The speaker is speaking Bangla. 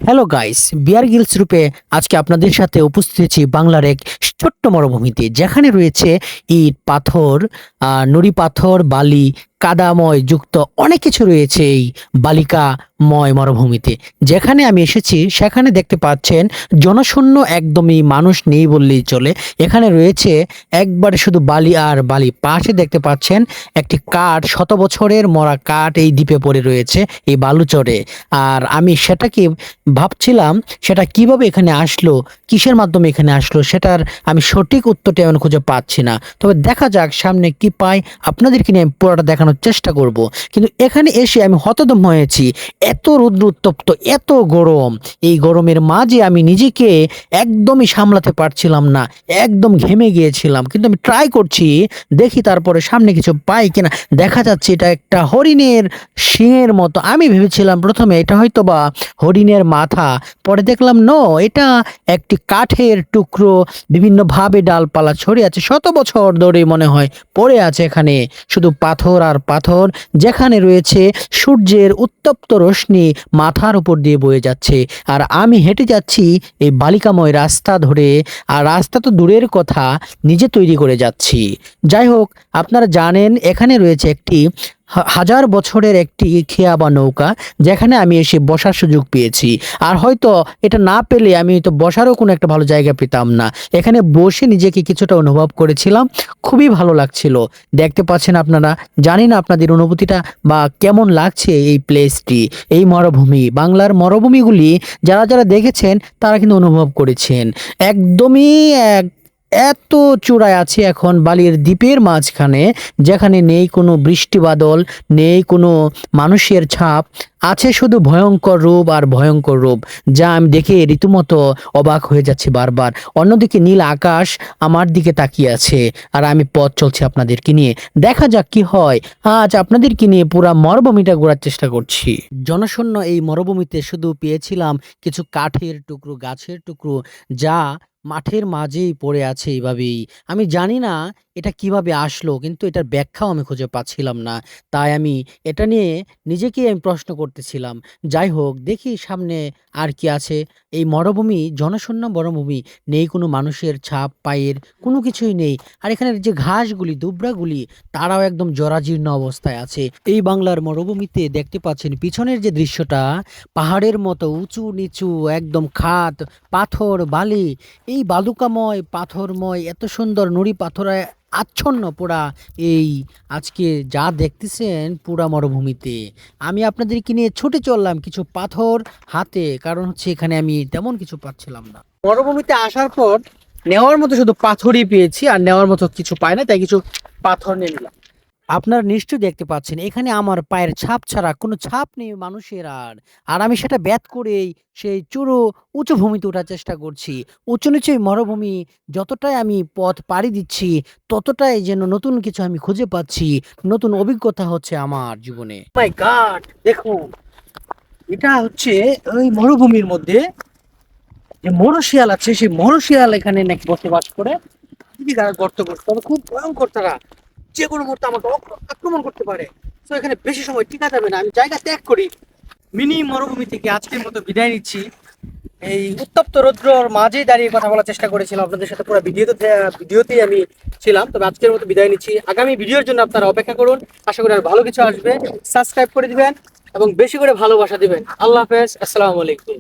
হ্যালো গাইস, বিয়ার গিলস রূপে আজকে আপনাদের সাথে উপস্থিত হয়েছি বাংলার এক ছোট্ট মরুভূমিতে, যেখানে রয়েছে ইট পাথর, নুড়ি পাথর, বালি, কাদাময় যুক্ত অনেক কিছু রয়েছে এই বালিকাময় মরুভূমিতে। যেখানে আমি এসেছি সেখানে দেখতে পাচ্ছেন জনশূন্য, একদমই মানুষ নেই বললেই চলে। এখানে রয়েছে একবারে শুধু বালি আর বালি। পাশে দেখতে পাচ্ছেন একটি কাঠ, শত বছরের মরা কাঠ এই দ্বীপে পড়ে রয়েছে, এই বালুচরে। আর আমি সেটাকে ভাবছিলাম সেটা কিভাবে এখানে আসলো, কিসের মাধ্যমে এখানে আসলো, সেটার আমি সঠিক উত্তরটা এমন খুঁজে পাচ্ছি না। তবে দেখা যাক সামনে কি পাই, আপনাদেরকে নিয়ে আমি পুরোটা দেখানোর চেষ্টা করব। কিন্তু এখানে এসে আমি হতদম্য হয়েছি। এত রৌদ্র উত্তপ্ত, এত গরম, এই গরমের মাঝে আমি নিজেকে একদমই সামলাতে পারছিলাম না, একদম ঘেমে গিয়েছিলাম। কিন্তু আমি ট্রাই করছি, দেখি তারপরে সামনে কিছু পাই কিনা। দেখা যাচ্ছে এটা একটা হরিণের শিংয়ের মতো। আমি ভেবেছিলাম প্রথমে এটা হয়তো বা হরিণের মাথা, পরে দেখলাম এটা একটি কাঠের টুকরো, বিভিন্নভাবে ডালপালা ছড়িয়ে আছে, শত বছর ধরে মনে হয় পড়ে আছে এখানে, শুধু পাথর আর পাথর। যেখানে রয়েছে সূর্যের উত্তপ্ত রশ্মি মাথার উপর দিয়ে বয়ে যাচ্ছে, আর আমি হেঁটে যাচ্ছি এই বালিকাময় রাস্তা ধরে। আর রাস্তা তো দূরের কথা, নিজে তৈরি করে যাচ্ছি। যাই হোক, আপনারা জানেন এখানে রয়েছে একটি হাজার বছরের একটি খেয়া বা নৌকা, যেখানে আমি এসে বসার সুযোগ পেয়েছি। আর হয়তো এটা না পেলে আমি হয়তো বসারও কোনো একটা ভালো জায়গা পেতাম না। এখানে বসে নিজেকে কিছুটা অনুভব করেছিলাম, খুবই ভালো লাগছিল। দেখতে পাচ্ছেন আপনারা, জানি না আপনাদের অনুভূতিটা বা কেমন লাগছে এই প্লেসটি, এই মরুভূমি। বাংলার মরুভূমিগুলি যারা যারা দেখেছেন তারা কিন্তু অনুভব করেছেন। একদমই এত চূড়ায় আছে এখন বালির দ্বীপের মাঝখানে, যেখানে নেই কোনো বৃষ্টি বাদল, নেই কোনো মানুষের ছাপ, আছে শুধু ভয়ঙ্কর রূপ আর ভয়ঙ্কর রূপ, যা আমি দেখে রীতিমতো অবাক হয়ে যাচ্ছি বারবার। অন্যদিকে নীল আকাশ আমার দিকে তাকিয়ে আছে, আর আমি পথ চলছি আপনাদেরকে নিয়ে। দেখা যাক কি হয়। আজ আপনাদেরকে নিয়ে পুরা মরুভূমিটা ঘোরার চেষ্টা করছি। জনশূন্য এই মরুভূমিতে শুধু পেয়েছিলাম কিছু কাঠের টুকরো, গাছের টুকরো, যা মাঠের মাঝেই পড়ে আছে এইভাবেই। আমি জানি না এটা কিভাবে আসলো, কিন্তু এটার ব্যাখ্যাও আমি খুঁজে পাচ্ছিলাম না। তাই আমি এটা নিয়ে নিজেকেই আমি প্রশ্ন করতেছিলাম। যাই হোক, দেখি সামনে আর কি আছে। এই মরুভূমি জনশূন্য মরুভূমি, নেই কোনো মানুষের ছাপ, পায়ের কোনো কিছুই নেই। আর এখানের যে ঘাসগুলি, দুবরাগুলি, তারাও একদম জরাজীর্ণ অবস্থায় আছে। এই বাংলার মরুভূমিতে দেখতে পাচ্ছেন পিছনের যে দৃশ্যটা, পাহাড়ের মতো উঁচু নিচু, একদম খাদ, পাথর, বালি, এই বালুকাময় পাথরময় এত সুন্দর নুড়ি পাথরে আচ্ছন্ন পুরা এই আজকে যা দেখতেছেন পুরা মরুভূমিতে। আমি আপনাদেরকে নিয়ে ছুটে চললাম কিছু পাথর হাতে, কারণ হচ্ছে এখানে আমি তেমন কিছু পাচ্ছিলাম না। মরুভূমিতে আসার পর নেওয়ার মতো শুধু পাথরই পেয়েছি, আর নেওয়ার মতো কিছু পাই না, তাই কিছু পাথর নিয়ে নিলাম। আপনারা নিশ্চয়ই দেখতে পাচ্ছেন এখানে আমার পায়ের ছাপ ছাড়া কোনো ছাপ নেই মানুষের। আর আর আমি সেটা ব্যাত করেই সেই চূড়ো উঁচু ভূমিতে ওঠার চেষ্টা করছি। উঁচু নিচু এই মরুভূমি, যতটাই আমি পথ পাড়ি দিচ্ছি ততটাই যেন নতুন কিছু আমি খুঁজে পাচ্ছি, নতুন অভিজ্ঞতা হচ্ছে আমার জীবনে। মাই গড, দেখুন এটা হচ্ছে ওই মরুভূমির মধ্যে যে মরশিয়াল আছে, সেই মরশিয়াল এখানে নাকি বসবাস করে। গর্ত করছে, তবে খুব ভয়ঙ্কর তারা, যে কোনো মুহূর্তে আমাকে আক্রমণ করতে পারে। তো এখানে বেশি সময় টিকা যাবে না, আমি জায়গা ত্যাগ করি। মিনি মরুভূমি থেকে আজকের মতো বিদায় নিচ্ছি। এই উত্তপ্ত রৌদ্রর মাঝেই দাঁড়িয়ে কথা বলার চেষ্টা করেছিলাম আপনাদের সাথে, পুরো ভিডিওতেই আমি ছিলাম। তবে আজকের মতো বিদায় নিচ্ছি, আগামী ভিডিওর জন্য আপনারা অপেক্ষা করুন। আশা করি আর ভালো কিছু আসবে। সাবস্ক্রাইব করে দিবেন এবং বেশি করে ভালোবাসা দিবেন। আল্লাহ হাফেজ, আসসালামু আলাইকুম।